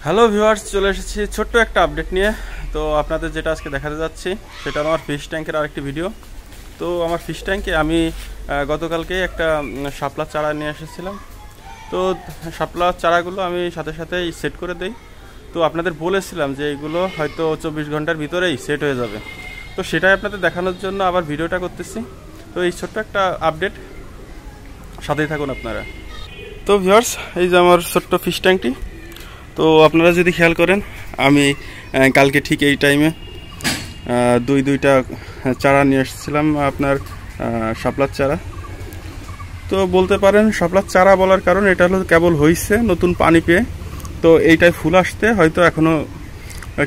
Hello viewers, চলে এসেছি ছোট্ট একটা আপডেট নিয়ে। তো আপনাদের যেটা আজকে দেখাতে যাচ্ছি সেটা আমার ফিশ ট্যাঙ্কের আরেকটি ভিডিও। তো আমার ফিশ ট্যাঙ্কে আমি গতকালকে একটা শাপলার চারা নিয়ে এসেছিলাম। তো শাপলার চারাগুলো আমি সাথে সাথেই সেট করে দেই। তো আপনাদের বলেছিলাম যে এইগুলো হয়তো 24 ঘন্টার ভিতরেই সেট হয়ে যাবে। তো সেটাই আপনাদের দেখানোর জন্য আবার ভিডিওটা করতেছি। তো এই ছোট্ট একটা আপডেট, সাথেই থাকুন আপনারা। তো ভিউয়ার্স, এই যে আমার ছোট্ট ফিশ ট্যাঙ্কটি। তো আপনারা যদি খেয়াল করেন, আমি কালকে ঠিক এই টাইমে দুইটা চারা নিয়ে এসেছিলাম, আপনার শাপলার চারা। তো বলতে পারেন শাপলার চারা বলার কারণ এটা হলো কেবল হয়েছে নতুন পানি পেয়ে। তো এইটাই ফুল আসতে হয়তো এখনও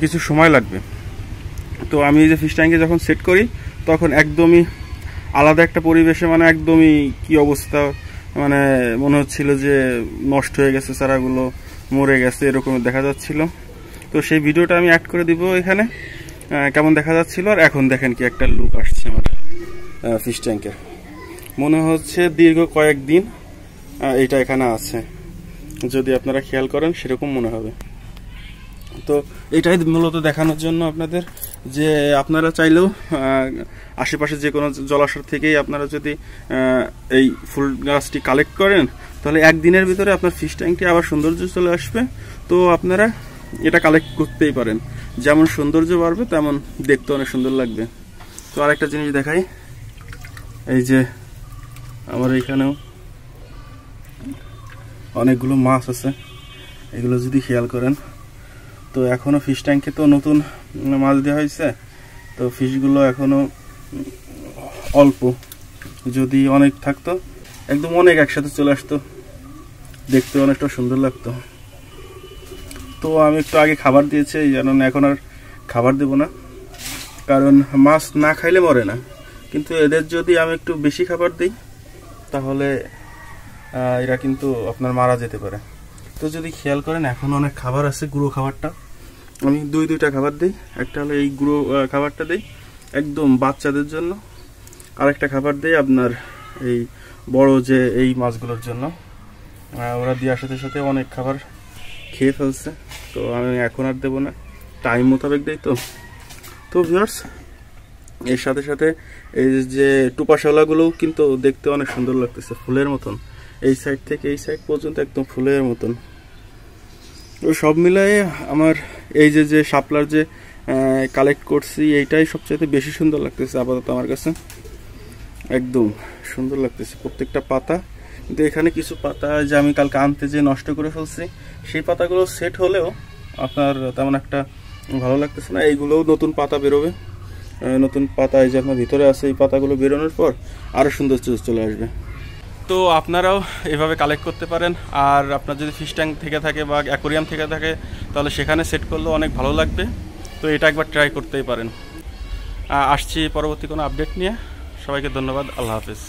কিছু সময় লাগবে। তো আমি এই যে ফিশ ট্যাঙ্কে যখন সেট করি তখন একদমই আলাদা একটা পরিবেশে, মানে একদমই কি অবস্থা, মানে মনে হচ্ছিল যে নষ্ট হয়ে গেছে, চারাগুলো মরে গেছে, এরকম দেখা যাচ্ছিল। তো সেই ভিডিওটা আমি অ্যাড করে দিব এখানে, কেমন দেখা যাচ্ছিল। আর এখন দেখেন কি একটা লুক আসছে আমার ফিশ ট্যাঙ্কে, মনে হচ্ছে দীর্ঘ কয়েকদিন এইটা এখানে আছে। যদি আপনারা খেয়াল করেন সেরকম মনে হবে। তো এটাই মূলত দেখানোর জন্য আপনাদের, যে আপনারা চাইলেও আশেপাশে যে কোনো জলাশয় থেকেই আপনারা যদি এই ফুল গাছটি কালেক্ট করেন, তাহলে একদিনের ভিতরে আপনার ফিশ ট্যাঙ্কটি আবার সৌন্দর্য চলে আসবে। তো আপনারা এটা কালেক্ট করতেই পারেন, যেমন সৌন্দর্য বাড়বে তেমন দেখতে অনেক সুন্দর লাগবে। তো আরেকটা জিনিস দেখাই, এই যে আমার এখানেও অনেকগুলো মাছ আছে, এগুলো যদি খেয়াল করেন। তো এখনও ফিশ ট্যাঙ্কে তো নতুন মাছ দেওয়া হয়েছে, তো ফিশগুলো এখনও অল্প, যদি অনেক থাকতো একদম অনেক একসাথে চলে আসতো, দেখতে অনেকটা সুন্দর লাগতো। তো আমি একটু আগে খাবার দিয়েছি, জানেন, এখন আর খাবার দেব না, কারণ মাছ না খাইলে মরে না। কিন্তু এদের যদি আমি একটু বেশি খাবার দিই তাহলে এরা কিন্তু আপনার মারা যেতে পারে। তো যদি খেয়াল করেন এখন অনেক খাবার আছে, গুঁড়ো খাবারটা আমি দুইটা খাবার দিই। একটা হলো এই গুঁড়ো খাবারটা দিই একদম বাচ্চাদের জন্য, আরেকটা খাবার দিই আপনার এই বড় যে এই মাছগুলোর জন্য। ওরা দেওয়ার সাথে সাথে অনেক খাবার খেয়ে ফেলছে, তো আমি এখন আর দেবো না, টাইম মোতাবেক দেই। তো ভিউয়ার্স, এর সাথে সাথে এই যে টুপাশালাগুলোও কিন্তু দেখতে অনেক সুন্দর লাগতেছে, ফুলের মতন, এই সাইড থেকে এই সাইড পর্যন্ত একদম ফুলের মতন। তো সব মিলায়ে আমার এই যে শাপলার যে কালেক্ট করছি, এইটাই সবচেয়ে বেশি সুন্দর লাগতেছে আপাতত আমার কাছে, একদম সুন্দর লাগতেছে প্রত্যেকটা পাতা। কিন্তু এখানে কিছু পাতা যে আমি কালকে আনতে যে নষ্ট করে ফেলছি, সেই পাতাগুলো সেট হলেও আপনার তেমন একটা ভালো লাগতেছে না। এইগুলোও নতুন পাতা বেরোবে, নতুন পাতা এই যে আপনার ভিতরে আছে, এই পাতাগুলো বেরোনোর পর আরও সুন্দর চলে আসবে। তো আপনারাও এভাবে কালেক্ট করতে পারেন। আর আপনার যদি ফিশ ট্যাঙ্ক থেকে থাকে বা অ্যাকোরিয়াম থেকে থাকে, তাহলে সেখানে সেট করলেও অনেক ভালো লাগবে। তো এটা একবার ট্রাই করতেই পারেন। আসছি পরবর্তী কোনো আপডেট নিয়ে। সবাইকে ধন্যবাদ, আল্লাহ হাফেজ।